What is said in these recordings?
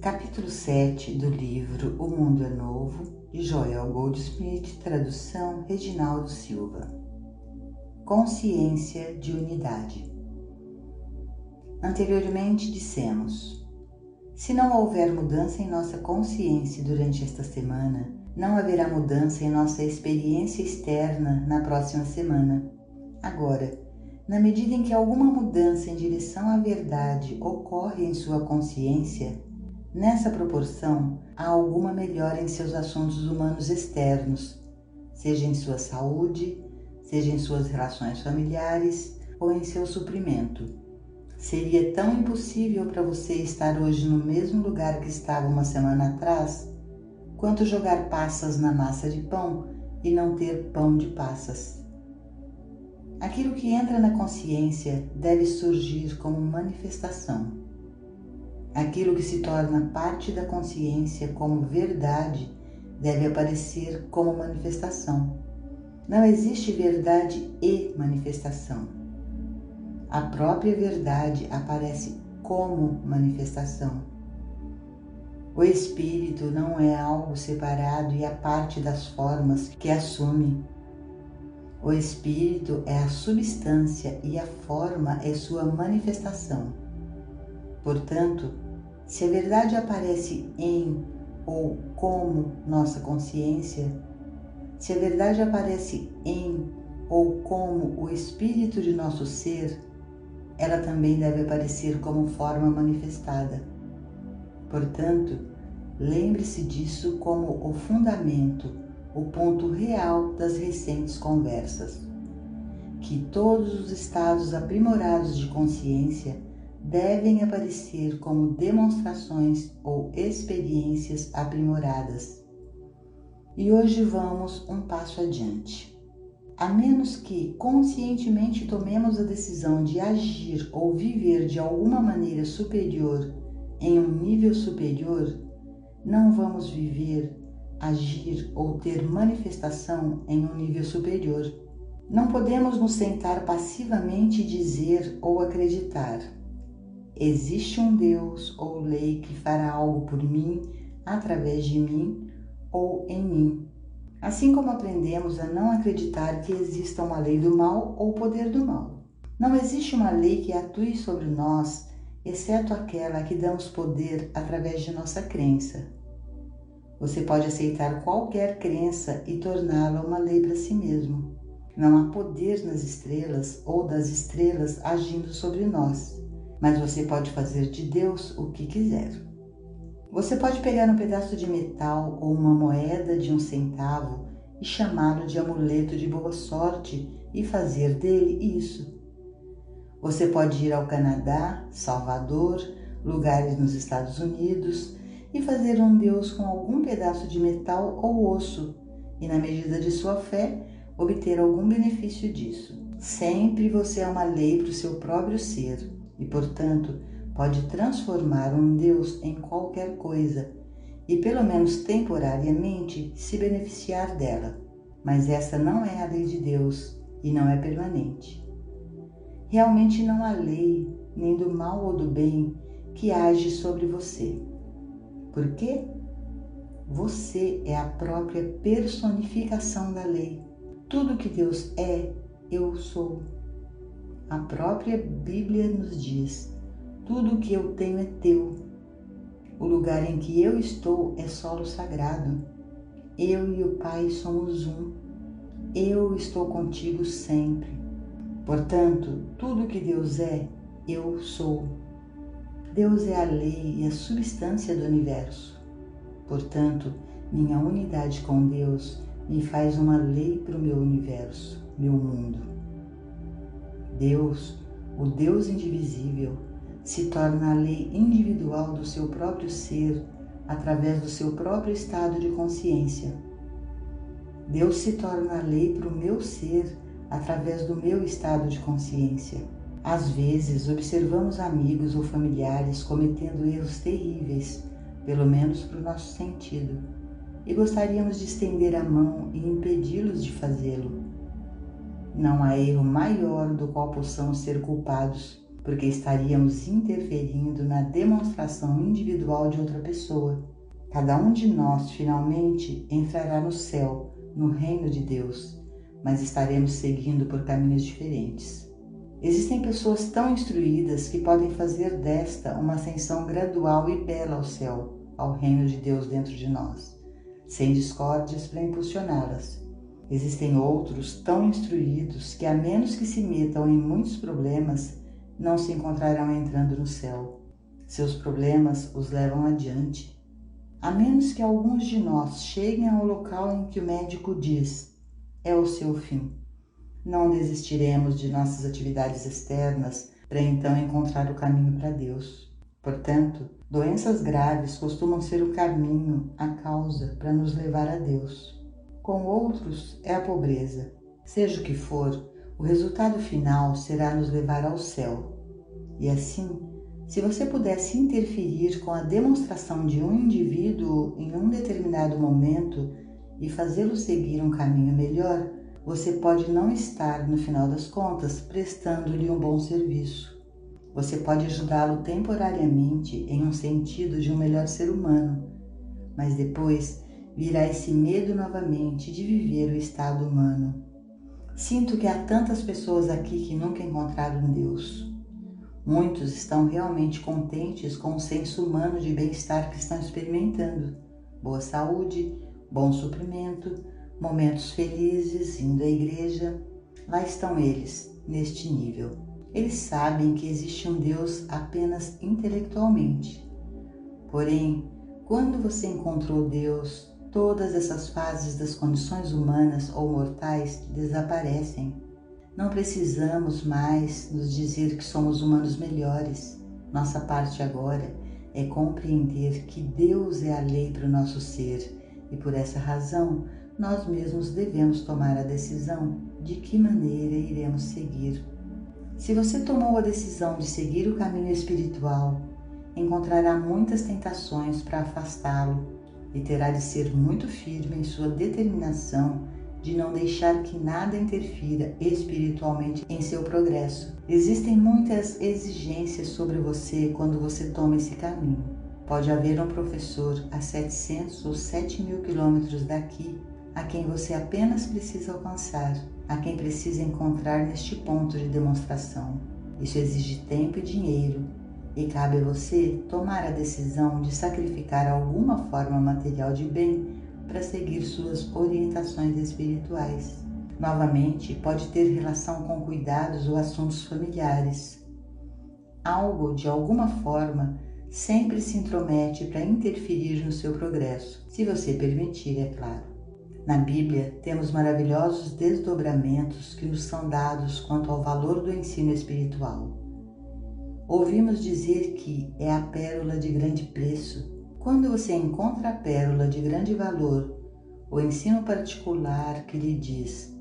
Capítulo 7 do livro O Mundo é Novo, de Joel Goldsmith, tradução Reginaldo Silva. Consciência de unidade. Anteriormente dissemos: se não houver mudança em nossa consciência durante esta semana, não haverá mudança em nossa experiência externa na próxima semana. Agora, na medida em que alguma mudança em direção à verdade ocorre em sua consciência, nessa proporção, há alguma melhora em seus assuntos humanos externos, seja em sua saúde, seja em suas relações familiares ou em seu suprimento. Seria tão impossível para você estar hoje no mesmo lugar que estava uma semana atrás, quanto jogar passas na massa de pão e não ter pão de passas. Aquilo que entra na consciência deve surgir como manifestação. Aquilo que se torna parte da consciência como verdade deve aparecer como manifestação. Não existe verdade e manifestação. A própria verdade aparece como manifestação. O espírito não é algo separado e à parte das formas que assume. O espírito é a substância e a forma é sua manifestação. Portanto, se a verdade aparece em ou como nossa consciência, se a verdade aparece em ou como o espírito de nosso ser, ela também deve aparecer como forma manifestada. Portanto, lembre-se disso como o fundamento, o ponto real das recentes conversas. Que todos os estados aprimorados de consciência devem aparecer como demonstrações ou experiências aprimoradas. E hoje vamos um passo adiante. A menos que conscientemente tomemos a decisão de agir ou viver de alguma maneira superior em um nível superior, não vamos viver, agir ou ter manifestação em um nível superior. Não podemos nos sentar passivamente e dizer ou acreditar: existe um Deus ou lei que fará algo por mim, através de mim ou em mim. Assim como aprendemos a não acreditar que exista uma lei do mal ou poder do mal. Não existe uma lei que atue sobre nós, exceto aquela que damos poder através de nossa crença. Você pode aceitar qualquer crença e torná-la uma lei para si mesmo. Não há poder nas estrelas ou das estrelas agindo sobre nós, mas você pode fazer de Deus o que quiser. Você pode pegar um pedaço de metal ou uma moeda de 1 centavo e chamá-lo de amuleto de boa sorte e fazer dele isso. Você pode ir ao Canadá, Salvador, lugares nos Estados Unidos e fazer um Deus com algum pedaço de metal ou osso e, na medida de sua fé, obter algum benefício disso. Sempre você é uma lei para o seu próprio ser e, portanto, pode transformar um Deus em qualquer coisa e, pelo menos temporariamente, se beneficiar dela. Mas essa não é a lei de Deus e não é permanente. Realmente não há lei, nem do mal ou do bem, que age sobre você. Por quê? Você é a própria personificação da lei. Tudo que Deus é, eu sou. A própria Bíblia nos diz: tudo o que eu tenho é teu. O lugar em que eu estou é solo sagrado. Eu e o Pai somos um. Eu estou contigo sempre. Portanto, tudo que Deus é, eu sou. Deus é a lei e a substância do universo. Portanto, minha unidade com Deus me faz uma lei para o meu universo, meu mundo. Deus, o Deus indivisível, se torna a lei individual do seu próprio ser através do seu próprio estado de consciência. Deus se torna a lei para o meu ser através do meu estado de consciência. Às vezes, observamos amigos ou familiares cometendo erros terríveis, pelo menos para o nosso sentido, e gostaríamos de estender a mão e impedi-los de fazê-lo. Não há erro maior do qual possamos ser culpados porque estaríamos interferindo na demonstração individual de outra pessoa. Cada um de nós finalmente entrará no céu, no reino de Deus, mas estaremos seguindo por caminhos diferentes. Existem pessoas tão instruídas que podem fazer desta uma ascensão gradual e bela ao céu, ao reino de Deus dentro de nós, sem discórdias para impulsioná-las. Existem outros tão instruídos que, a menos que se metam em muitos problemas, não se encontrarão entrando no céu. Seus problemas os levam adiante. A menos que alguns de nós cheguem ao local em que o médico diz: é o seu fim. Não desistiremos de nossas atividades externas para então encontrar o caminho para Deus. Portanto, doenças graves costumam ser o caminho, a causa para nos levar a Deus. Com outros é a pobreza. Seja o que for, o resultado final será nos levar ao céu. E assim, se você pudesse interferir com a demonstração de um indivíduo em um determinado momento e fazê-lo seguir um caminho melhor, você pode não estar, no final das contas, prestando-lhe um bom serviço. Você pode ajudá-lo temporariamente em um sentido de um melhor ser humano, mas depois virá esse medo novamente de viver o estado humano. Sinto que há tantas pessoas aqui que nunca encontraram Deus. Muitos estão realmente contentes com o senso humano de bem-estar que estão experimentando. Boa saúde, bom suprimento, momentos felizes, indo à igreja. Lá estão eles, neste nível. Eles sabem que existe um Deus apenas intelectualmente. Porém, quando você encontrou Deus, todas essas fases das condições humanas ou mortais desaparecem. Não precisamos mais nos dizer que somos humanos melhores. Nossa parte agora é compreender que Deus é a lei para o nosso ser e por essa razão nós mesmos devemos tomar a decisão de que maneira iremos seguir. Se você tomou a decisão de seguir o caminho espiritual, encontrará muitas tentações para afastá-lo e terá de ser muito firme em sua determinação de não deixar que nada interfira espiritualmente em seu progresso. Existem muitas exigências sobre você quando você toma esse caminho. Pode haver um professor a 700 ou 7.000 quilômetros daqui, a quem você apenas precisa alcançar, a quem precisa encontrar neste ponto de demonstração. Isso exige tempo e dinheiro, e cabe a você tomar a decisão de sacrificar alguma forma material de bem para seguir suas orientações espirituais. Novamente, pode ter relação com cuidados ou assuntos familiares. Algo, de alguma forma, sempre se intromete para interferir no seu progresso, se você permitir, é claro. Na Bíblia, temos maravilhosos desdobramentos que nos são dados quanto ao valor do ensino espiritual. Ouvimos dizer que é a pérola de grande preço. Quando você encontra a pérola de grande valor, o ensino particular que lhe diz: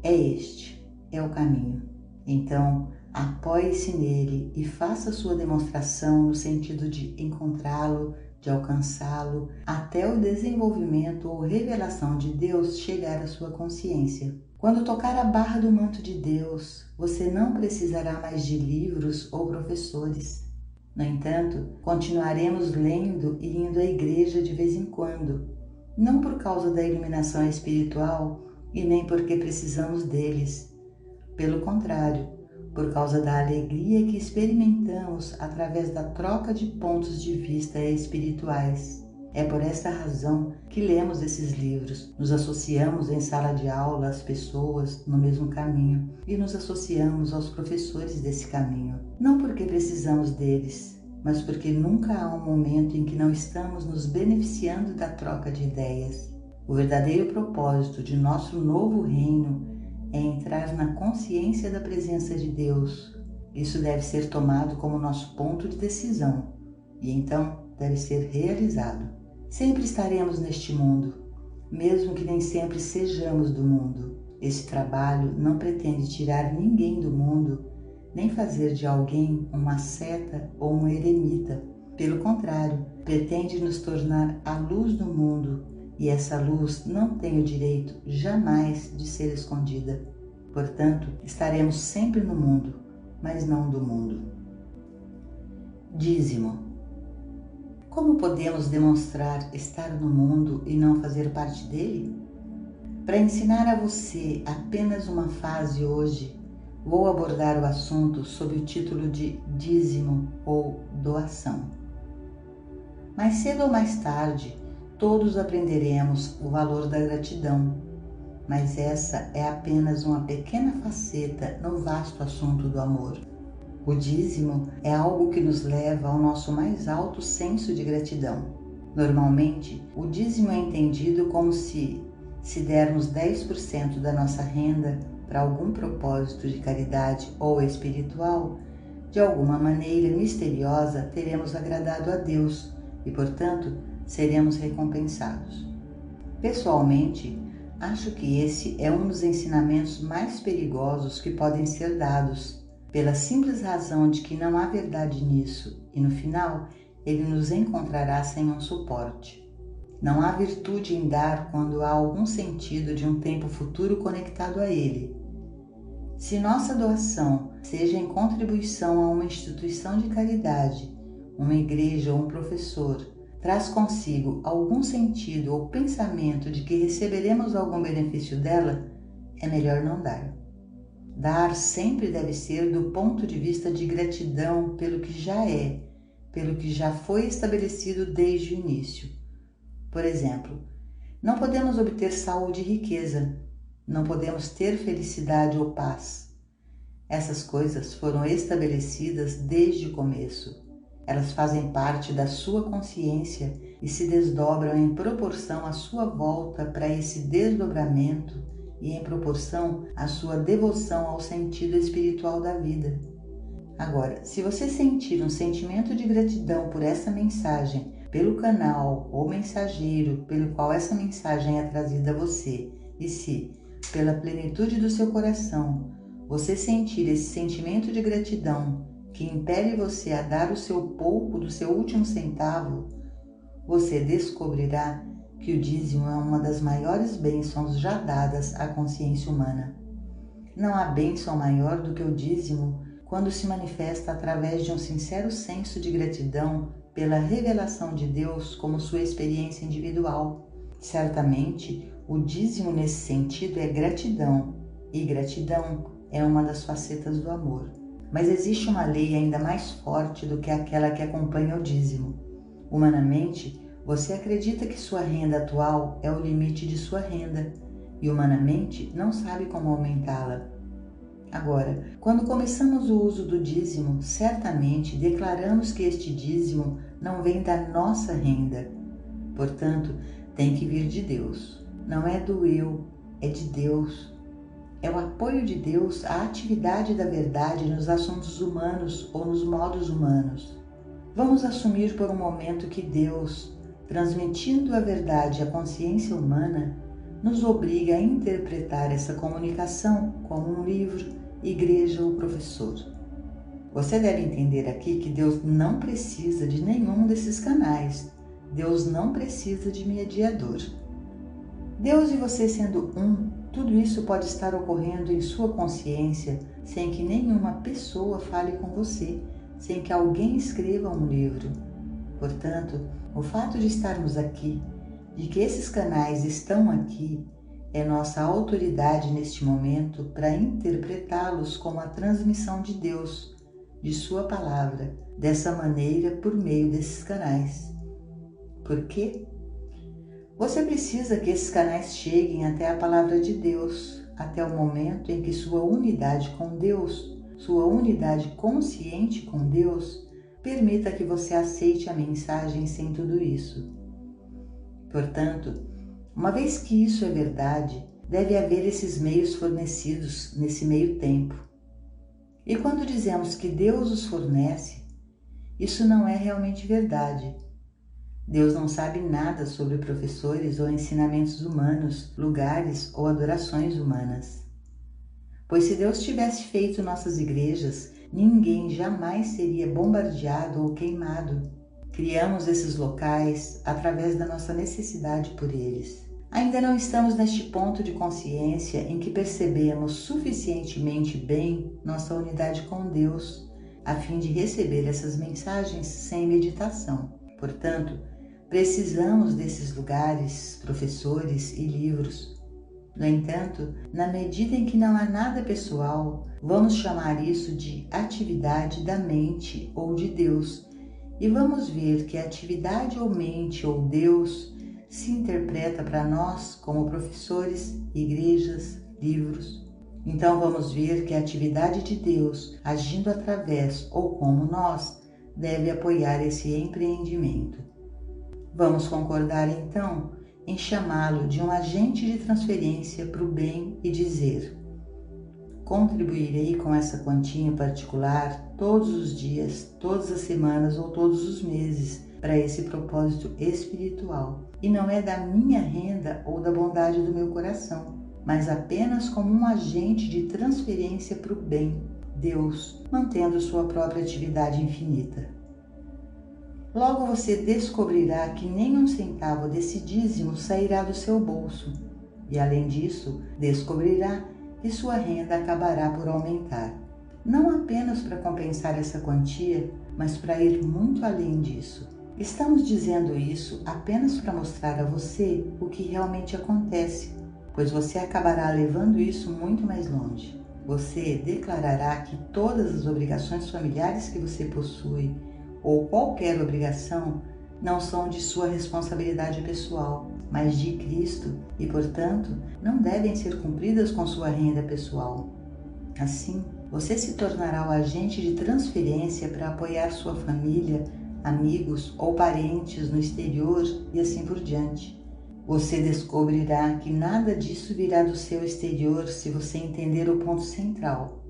este é o caminho. Então, apoie-se nele e faça sua demonstração no sentido de encontrá-lo, de alcançá-lo, até o desenvolvimento ou revelação de Deus chegar à sua consciência. Quando tocar a barra do manto de Deus, você não precisará mais de livros ou professores. No entanto, continuaremos lendo e indo à igreja de vez em quando, não por causa da iluminação espiritual e nem porque precisamos deles. Pelo contrário, por causa da alegria que experimentamos através da troca de pontos de vista espirituais. É por esta razão que lemos esses livros, nos associamos em sala de aula às pessoas no mesmo caminho e nos associamos aos professores desse caminho, não porque precisamos deles, mas porque nunca há um momento em que não estamos nos beneficiando da troca de ideias. O verdadeiro propósito de nosso novo reino é entrar na consciência da presença de Deus. Isso deve ser tomado como nosso ponto de decisão e então deve ser realizado. Sempre estaremos neste mundo, mesmo que nem sempre sejamos do mundo. Esse trabalho não pretende tirar ninguém do mundo, nem fazer de alguém uma asceta ou um eremita. Pelo contrário, pretende nos tornar a luz do mundo, e essa luz não tem o direito jamais de ser escondida. Portanto, estaremos sempre no mundo, mas não do mundo. Dízimo. Como podemos demonstrar estar no mundo e não fazer parte dele? Para ensinar a você apenas uma fase hoje, vou abordar o assunto sob o título de dízimo ou doação. Mais cedo ou mais tarde, todos aprenderemos o valor da gratidão, mas essa é apenas uma pequena faceta no vasto assunto do amor. O dízimo é algo que nos leva ao nosso mais alto senso de gratidão. Normalmente, o dízimo é entendido como se dermos 10% da nossa renda para algum propósito de caridade ou espiritual, de alguma maneira misteriosa teremos agradado a Deus e, portanto, seremos recompensados. Pessoalmente, acho que esse é um dos ensinamentos mais perigosos que podem ser dados, pela simples razão de que não há verdade nisso e, no final, ele nos encontrará sem um suporte. Não há virtude em dar quando há algum sentido de um tempo futuro conectado a ele. Se nossa doação seja em contribuição a uma instituição de caridade, uma igreja ou um professor, traz consigo algum sentido ou pensamento de que receberemos algum benefício dela, é melhor não dar. Dar sempre deve ser do ponto de vista de gratidão pelo que já é, pelo que já foi estabelecido desde o início. Por exemplo, não podemos obter saúde e riqueza, não podemos ter felicidade ou paz. Essas coisas foram estabelecidas desde o começo. Elas fazem parte da sua consciência e se desdobram em proporção à sua volta para esse desdobramento e em proporção à sua devoção ao sentido espiritual da vida. Agora, se você sentir um sentimento de gratidão por essa mensagem, pelo canal ou mensageiro pelo qual essa mensagem é trazida a você, e se, pela plenitude do seu coração, você sentir esse sentimento de gratidão que impele você a dar o seu pouco do seu último centavo, você descobrirá que o dízimo é uma das maiores bênçãos já dadas à consciência humana. Não há bênção maior do que o dízimo quando se manifesta através de um sincero senso de gratidão pela revelação de Deus como sua experiência individual. Certamente, o dízimo nesse sentido é gratidão, e gratidão é uma das facetas do amor. Mas existe uma lei ainda mais forte do que aquela que acompanha o dízimo. Humanamente, você acredita que sua renda atual é o limite de sua renda e humanamente não sabe como aumentá-la. Agora, quando começamos o uso do dízimo, certamente declaramos que este dízimo não vem da nossa renda. Portanto, tem que vir de Deus. Não é do eu, é de Deus. É o apoio de Deus à atividade da verdade nos assuntos humanos ou nos modos humanos. Vamos assumir por um momento que Deus, transmitindo a verdade à consciência humana, nos obriga a interpretar essa comunicação como um livro, igreja ou professor. Você deve entender aqui que Deus não precisa de nenhum desses canais. Deus não precisa de mediador. Deus e você sendo um, tudo isso pode estar ocorrendo em sua consciência sem que nenhuma pessoa fale com você, sem que alguém escreva um livro. Portanto, o fato de estarmos aqui, de que esses canais estão aqui, é nossa autoridade neste momento para interpretá-los como a transmissão de Deus, de sua palavra, dessa maneira por meio desses canais. Por quê? Você precisa que esses canais cheguem até a palavra de Deus, até o momento em que sua unidade com Deus, sua unidade consciente com Deus, permita que você aceite a mensagem sem tudo isso. Portanto, uma vez que isso é verdade, deve haver esses meios fornecidos nesse meio tempo. E quando dizemos que Deus os fornece, isso não é realmente verdade. Deus não sabe nada sobre professores ou ensinamentos humanos, lugares ou adorações humanas. Pois se Deus tivesse feito nossas igrejas, ninguém jamais seria bombardeado ou queimado. Criamos esses locais através da nossa necessidade por eles. Ainda não estamos neste ponto de consciência em que percebemos suficientemente bem nossa unidade com Deus, a fim de receber essas mensagens sem meditação. Portanto, precisamos desses lugares, professores e livros. No entanto, na medida em que não há nada pessoal, vamos chamar isso de atividade da mente ou de Deus, e vamos ver que a atividade ou mente ou Deus se interpreta para nós como professores, igrejas, livros. Então vamos ver que a atividade de Deus, agindo através ou como nós, deve apoiar esse empreendimento. Vamos concordar então em chamá-lo de um agente de transferência para o bem e dizer: contribuirei com essa quantia em particular todos os dias, todas as semanas ou todos os meses para esse propósito espiritual. E não é da minha renda ou da bondade do meu coração, mas apenas como um agente de transferência para o bem, Deus, mantendo sua própria atividade infinita. Logo você descobrirá que nem um centavo desse dízimo sairá do seu bolso, e além disso, descobrirá que sua renda acabará por aumentar, não apenas para compensar essa quantia, mas para ir muito além disso. Estamos dizendo isso apenas para mostrar a você o que realmente acontece, pois você acabará levando isso muito mais longe. Você declarará que todas as obrigações familiares que você possui, ou qualquer obrigação, não são de sua responsabilidade pessoal, mas de Cristo e, portanto, não devem ser cumpridas com sua renda pessoal. Assim, você se tornará o agente de transferência para apoiar sua família, amigos ou parentes no exterior e assim por diante. Você descobrirá que nada disso virá do seu exterior se você entender o ponto central,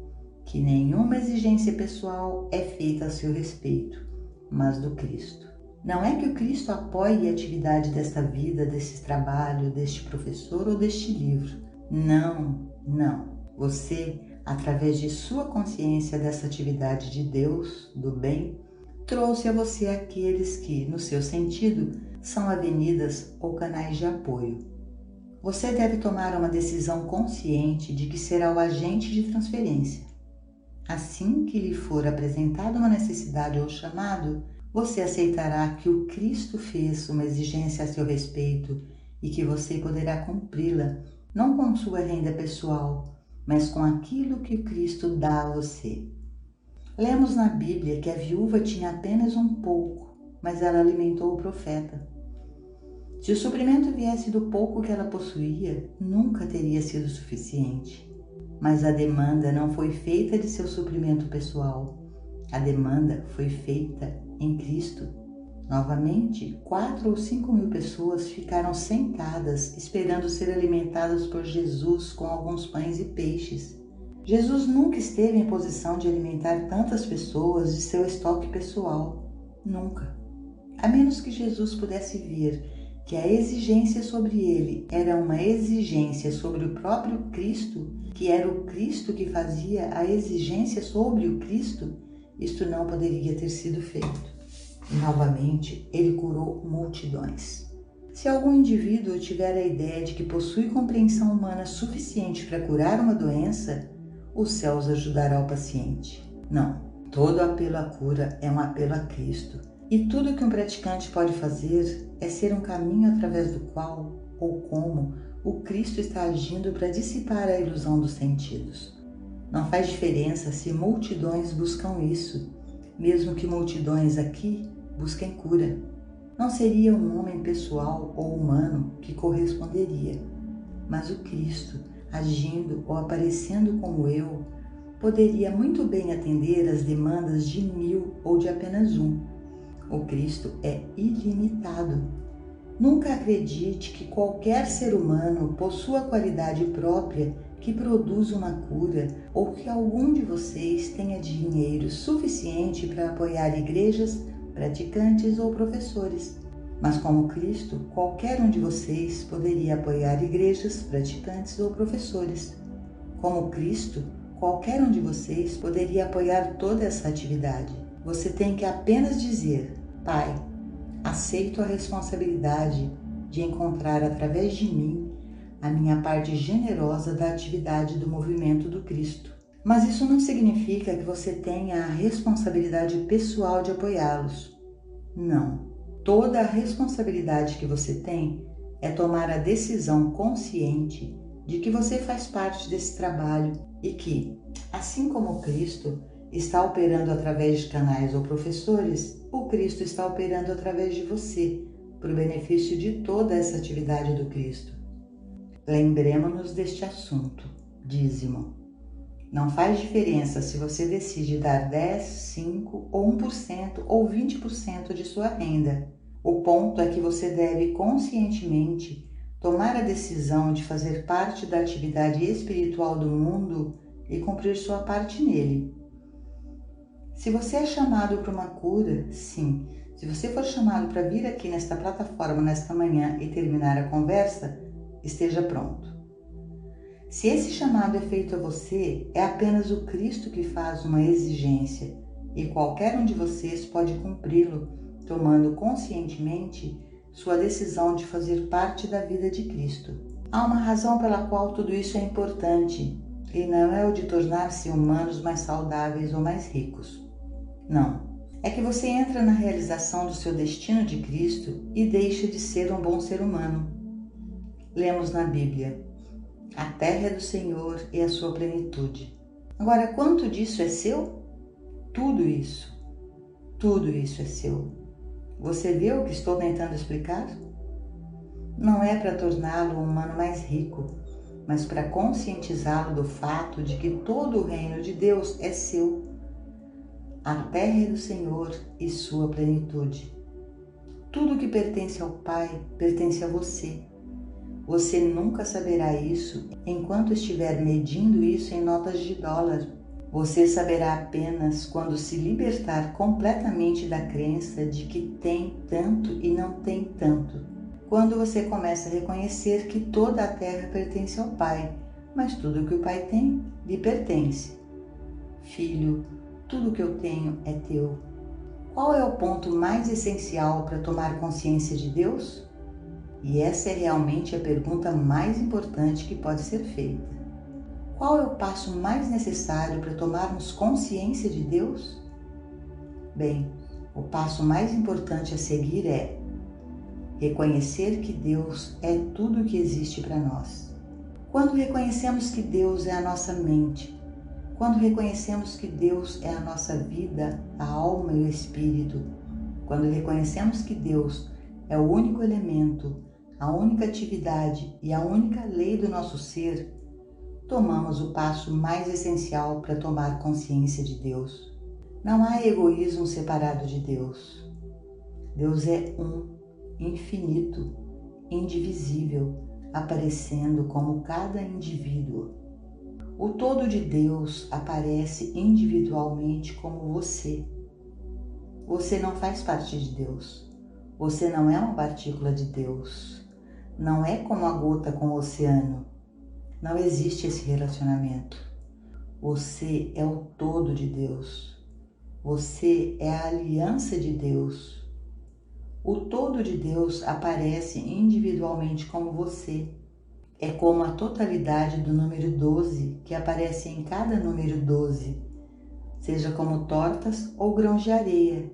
que nenhuma exigência pessoal é feita a seu respeito, mas do Cristo. Não é que o Cristo apoie a atividade desta vida, desse trabalho, deste professor ou deste livro. Não. Você, através de sua consciência dessa atividade de Deus, do bem, trouxe a você aqueles que, no seu sentido, são avenidas ou canais de apoio. Você deve tomar uma decisão consciente de que será o agente de transferência. Assim que lhe for apresentada uma necessidade ou chamado, você aceitará que o Cristo fez uma exigência a seu respeito e que você poderá cumpri-la, não com sua renda pessoal, mas com aquilo que Cristo dá a você. Lemos na Bíblia que a viúva tinha apenas um pouco, mas ela alimentou o profeta. Se o suprimento viesse do pouco que ela possuía, nunca teria sido suficiente. Mas a demanda não foi feita de seu suprimento pessoal. A demanda foi feita em Cristo. Novamente, 4 ou 5 mil pessoas ficaram sentadas esperando ser alimentadas por Jesus com alguns pães e peixes. Jesus nunca esteve em posição de alimentar tantas pessoas de seu estoque pessoal. Nunca. A menos que Jesus pudesse ver que a exigência sobre ele era uma exigência sobre o próprio Cristo, que era o Cristo que fazia a exigência sobre o Cristo, isto não poderia ter sido feito. E, novamente, ele curou multidões. Se algum indivíduo tiver a ideia de que possui compreensão humana suficiente para curar uma doença, os céus ajudará o paciente. Não, todo apelo à cura é um apelo a Cristo. E tudo que um praticante pode fazer é ser um caminho através do qual, ou como, o Cristo está agindo para dissipar a ilusão dos sentidos. Não faz diferença se multidões buscam isso, mesmo que multidões aqui busquem cura. Não seria um homem pessoal ou humano que corresponderia, mas o Cristo, agindo ou aparecendo como eu, poderia muito bem atender às demandas de 1000 ou de apenas um. O Cristo é ilimitado. Nunca acredite que qualquer ser humano possua qualidade própria que produz uma cura ou que algum de vocês tenha dinheiro suficiente para apoiar igrejas, praticantes ou professores. Mas como Cristo, qualquer um de vocês poderia apoiar igrejas, praticantes ou professores. Como Cristo, qualquer um de vocês poderia apoiar toda essa atividade. Você tem que apenas dizer: Pai, aceito a responsabilidade de encontrar através de mim a minha parte generosa da atividade do movimento do Cristo. Mas isso não significa que você tenha a responsabilidade pessoal de apoiá-los. Não. Toda a responsabilidade que você tem é tomar a decisão consciente de que você faz parte desse trabalho e que, assim como Cristo está operando através de canais ou professores, o Cristo está operando através de você, para o benefício de toda essa atividade do Cristo. Lembremos-nos deste assunto, dízimo. Não faz diferença se você decide dar 10, 5 ou 1% ou 20% de sua renda. O ponto é que você deve conscientemente tomar a decisão de fazer parte da atividade espiritual do mundo e cumprir sua parte nele. Se você é chamado para uma cura, sim. Se você for chamado para vir aqui nesta plataforma nesta manhã e terminar a conversa, esteja pronto. Se esse chamado é feito a você, é apenas o Cristo que faz uma exigência e qualquer um de vocês pode cumpri-lo, tomando conscientemente sua decisão de fazer parte da vida de Cristo. Há uma razão pela qual tudo isso é importante e não é o de tornar-se humanos mais saudáveis ou mais ricos. Não. É que você entra na realização do seu destino de Cristo e deixa de ser um bom ser humano. Lemos na Bíblia: a terra é do Senhor e a sua plenitude. Agora, quanto disso é seu? Tudo isso é seu. Você vê o que estou tentando explicar? Não é para torná-lo um humano mais rico, mas para conscientizá-lo do fato de que todo o reino de Deus é seu. A terra é do Senhor e sua plenitude. Tudo que pertence ao Pai pertence a você. Você nunca saberá isso enquanto estiver medindo isso em notas de dólar. Você saberá apenas quando se libertar completamente da crença de que tem tanto e não tem tanto. Quando você começa a reconhecer que toda a terra pertence ao Pai, mas tudo que o Pai tem lhe pertence. Filho, tudo que eu tenho é teu. Qual é o ponto mais essencial para tomar consciência de Deus? E essa é realmente a pergunta mais importante que pode ser feita. Qual é o passo mais necessário para tomarmos consciência de Deus? Bem, o passo mais importante a seguir é reconhecer que Deus é tudo o que existe para nós. Quando reconhecemos que Deus é a nossa mente, quando reconhecemos que Deus é a nossa vida, a alma e o espírito, quando reconhecemos que Deus é o único elemento, a única atividade e a única lei do nosso ser, tomamos o passo mais essencial para tomar consciência de Deus. Não há egoísmo separado de Deus. Deus é um, infinito, indivisível, aparecendo como cada indivíduo. O todo de Deus aparece individualmente como você. Você não faz parte de Deus. Você não é uma partícula de Deus. Não é como a gota com o oceano. Não existe esse relacionamento. Você é o todo de Deus. Você é a aliança de Deus. O todo de Deus aparece individualmente como você. É como a totalidade do número 12 que aparece em cada número 12, seja como tortas ou grãos de areia.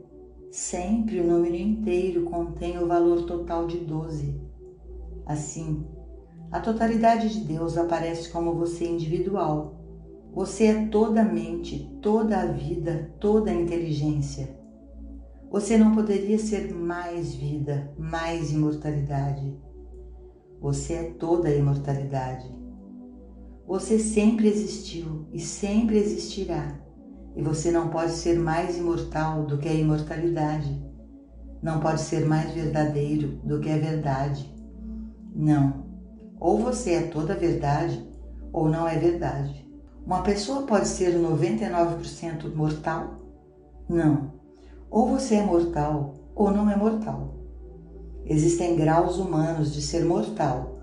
Sempre o número inteiro contém o valor total de 12. Assim, a totalidade de Deus aparece como você individual. Você é toda a mente, toda a vida, toda a inteligência. Você não poderia ser mais vida, mais imortalidade. Você é toda a imortalidade. Você sempre existiu e sempre existirá. E você não pode ser mais imortal do que a imortalidade. Não pode ser mais verdadeiro do que a verdade. Não. Ou você é toda a verdade, ou não é verdade. Uma pessoa pode ser 99% mortal? Não. Ou você é mortal, ou não é mortal. Existem graus humanos de ser mortal,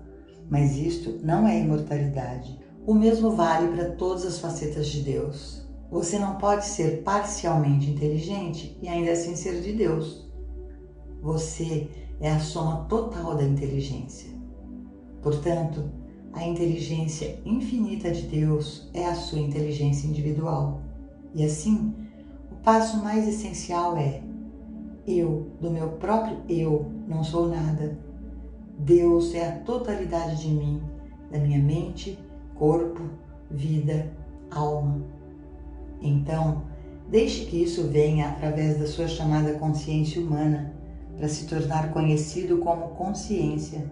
mas isto não é imortalidade. O mesmo vale para todas as facetas de Deus. Você não pode ser parcialmente inteligente e ainda assim ser de Deus. Você é a soma total da inteligência. Portanto, A inteligência infinita de Deus é a sua inteligência individual. E assim, o passo mais essencial é: eu, do meu próprio eu, não sou nada. Deus é a totalidade de mim, da minha mente, corpo, vida, alma. Então, deixe que isso venha através da sua chamada consciência humana, para se tornar conhecido como consciência.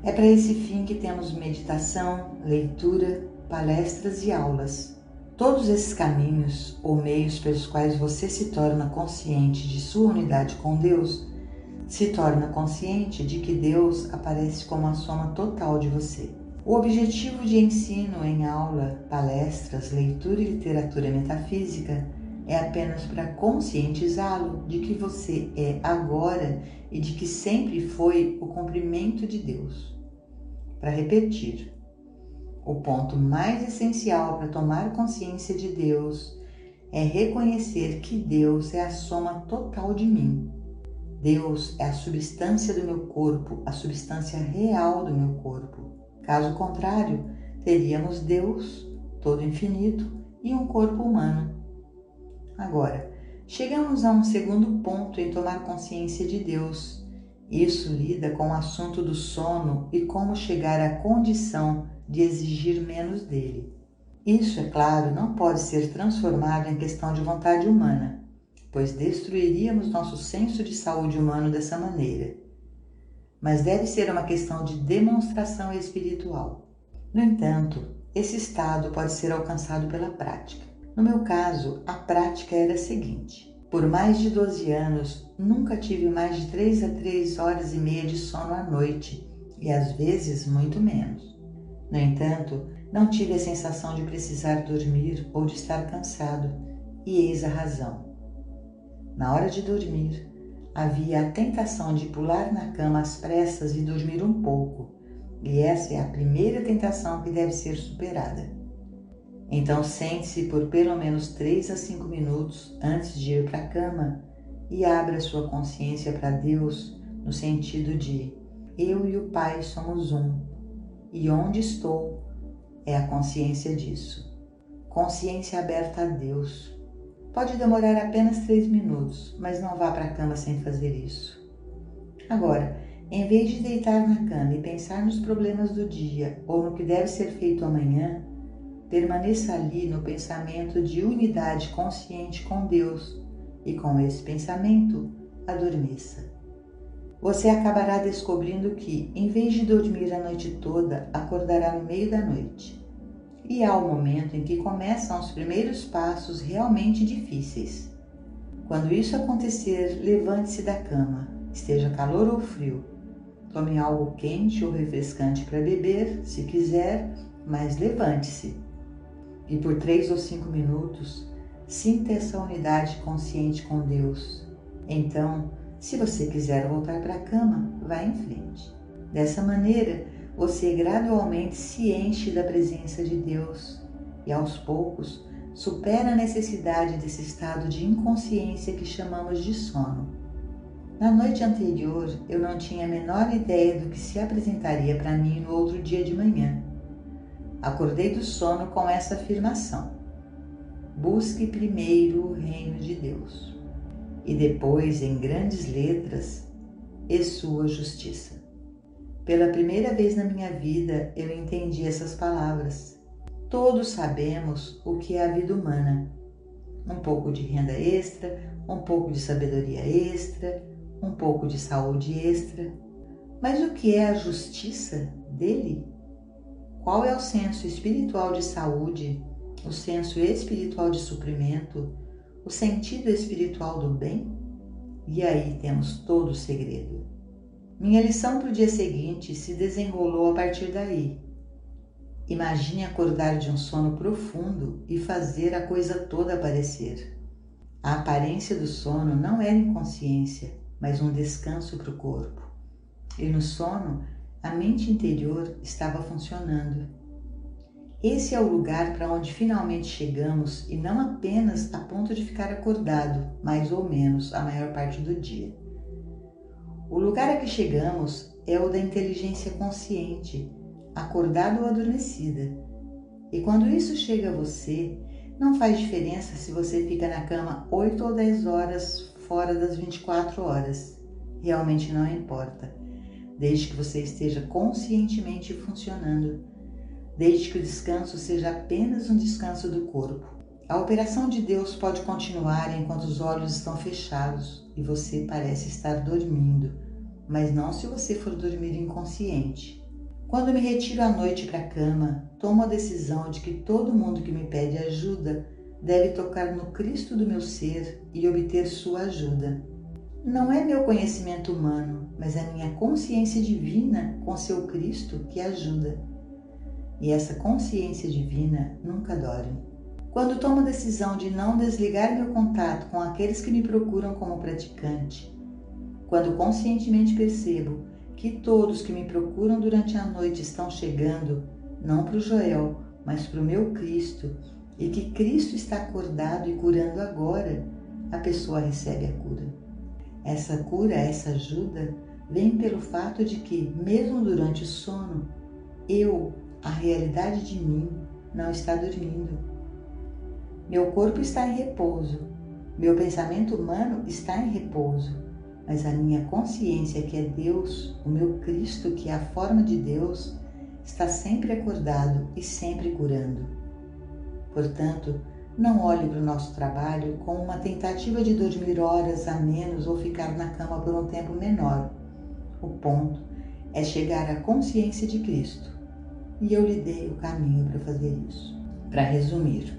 É para esse fim que temos meditação, leitura, palestras e aulas. Todos esses caminhos ou meios pelos quais você se torna consciente de sua unidade com Deus, se torna consciente de que Deus aparece como a soma total de você. O objetivo de ensino em aula, palestras, leitura e literatura metafísica é apenas para conscientizá-lo de que você é agora e de que sempre foi o cumprimento de Deus. Para repetir, o ponto mais essencial para tomar consciência de Deus é reconhecer que Deus é a soma total de mim. Deus é a substância do meu corpo, a substância real do meu corpo. Caso contrário, teríamos Deus, todo infinito, e um corpo humano. Agora, chegamos a um segundo ponto em tomar consciência de Deus. Isso lida com o assunto do sono e como chegar à condição de exigir menos dele. Isso, é claro, não pode ser transformado em questão de vontade humana, pois destruiríamos nosso senso de saúde humano dessa maneira. Mas deve ser uma questão de demonstração espiritual. No entanto, esse estado pode ser alcançado pela prática. No meu caso, a prática era a seguinte: por mais de 12 anos, nunca tive mais de 3 a 3 horas e meia de sono à noite, e às vezes muito menos. No entanto, não tive a sensação de precisar dormir ou de estar cansado, e eis a razão. Na hora de dormir, havia a tentação de pular na cama às pressas e dormir um pouco, e essa é a primeira tentação que deve ser superada. Então sente-se por pelo menos 3 a 5 minutos antes de ir para a cama e abra sua consciência para Deus no sentido de: eu e o Pai somos um, e onde estou é a consciência disso. Consciência aberta a Deus. Pode demorar apenas 3 minutos, mas não vá para a cama sem fazer isso. Agora, em vez de deitar na cama e pensar nos problemas do dia ou no que deve ser feito amanhã, permaneça ali no pensamento de unidade consciente com Deus e com esse pensamento, adormeça. Você acabará descobrindo que, em vez de dormir a noite toda, acordará no meio da noite. E há o momento em que começam os primeiros passos realmente difíceis. Quando isso acontecer, levante-se da cama, esteja calor ou frio. Tome algo quente ou refrescante para beber, se quiser, mas levante-se. E por 3 ou 5 minutos, sinta essa unidade consciente com Deus. Então, se você quiser voltar para a cama, vá em frente. Dessa maneira, você gradualmente se enche da presença de Deus e, aos poucos, supera a necessidade desse estado de inconsciência que chamamos de sono. Na noite anterior, eu não tinha a menor ideia do que se apresentaria para mim no outro dia de manhã. Acordei do sono com essa afirmação: busque primeiro o reino de Deus, e depois, em grandes letras, e sua justiça. Pela primeira vez na minha vida, eu entendi essas palavras. Todos sabemos o que é a vida humana. Um pouco de renda extra, um pouco de sabedoria extra, um pouco de saúde extra. Mas o que é a justiça dele? Qual é o senso espiritual de saúde, o senso espiritual de suprimento, o sentido espiritual do bem? E aí temos todo o segredo. Minha lição para o dia seguinte se desenrolou a partir daí. Imagine acordar de um sono profundo e fazer a coisa toda aparecer. A aparência do sono não era inconsciência, mas um descanso para o corpo. E no sono, a mente interior estava funcionando. Esse é o lugar para onde finalmente chegamos e não apenas a ponto de ficar acordado, mais ou menos, a maior parte do dia. O lugar a que chegamos é o da inteligência consciente, acordada ou adormecida. E quando isso chega a você, não faz diferença se você fica na cama 8 ou 10 horas fora das 24 horas. Realmente não importa, desde que você esteja conscientemente funcionando, desde que o descanso seja apenas um descanso do corpo. A operação de Deus pode continuar enquanto os olhos estão fechados e você parece estar dormindo, mas não se você for dormir inconsciente. Quando me retiro à noite para a cama, tomo a decisão de que todo mundo que me pede ajuda deve tocar no Cristo do meu ser e obter sua ajuda. Não é meu conhecimento humano, mas a minha consciência divina com seu Cristo que ajuda. E essa consciência divina nunca dorme. Quando tomo a decisão de não desligar meu contato com aqueles que me procuram como praticante, quando conscientemente percebo que todos que me procuram durante a noite estão chegando, não para o Joel, mas para o meu Cristo, e que Cristo está acordado e curando agora, a pessoa recebe a cura. Essa cura, essa ajuda, vem pelo fato de que, mesmo durante o sono, a realidade de mim, não está dormindo. Meu corpo está em repouso, meu pensamento humano está em repouso, mas a minha consciência, que é Deus, o meu Cristo, que é a forma de Deus, está sempre acordado e sempre curando. Portanto, não olhe para o nosso trabalho como uma tentativa de dormir horas a menos ou ficar na cama por um tempo menor. O ponto é chegar à consciência de Cristo. E eu lhe dei o caminho para fazer isso. Para resumir,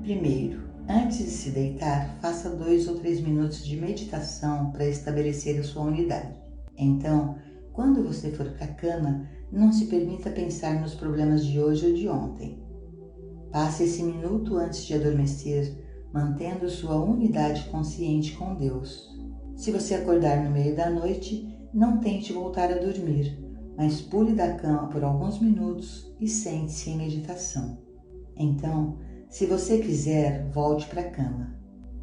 primeiro, antes de se deitar, faça 2 ou 3 minutos de meditação para estabelecer a sua unidade. Então, quando você for para a cama, não se permita pensar nos problemas de hoje ou de ontem. Passe esse minuto antes de adormecer, mantendo sua unidade consciente com Deus. Se você acordar no meio da noite, não tente voltar a dormir, mas pule da cama por alguns minutos e sente-se em meditação. Então, se você quiser, volte para a cama.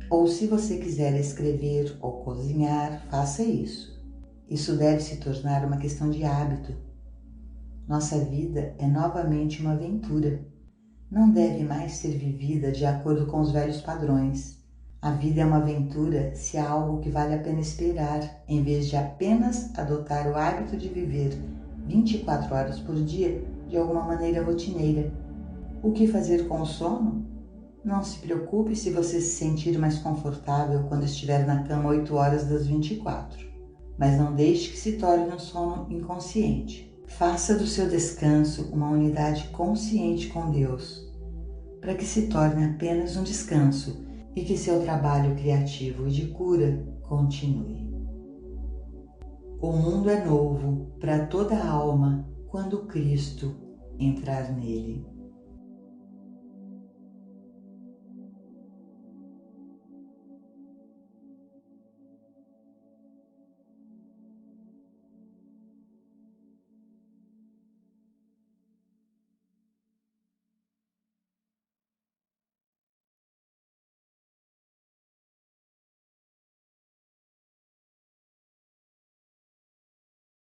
Ou se você quiser escrever ou cozinhar, faça isso. Isso deve se tornar uma questão de hábito. Nossa vida é novamente uma aventura. Não deve mais ser vivida de acordo com os velhos padrões. A vida é uma aventura se há algo que vale a pena esperar, em vez de apenas adotar o hábito de viver 24 horas por dia de alguma maneira rotineira. O que fazer com o sono? Não se preocupe se você se sentir mais confortável quando estiver na cama 8 horas das 24, mas não deixe que se torne um sono inconsciente. Faça do seu descanso uma unidade consciente com Deus, para que se torne apenas um descanso e que seu trabalho criativo e de cura continue. O mundo é novo para toda a alma quando Cristo entrar nele.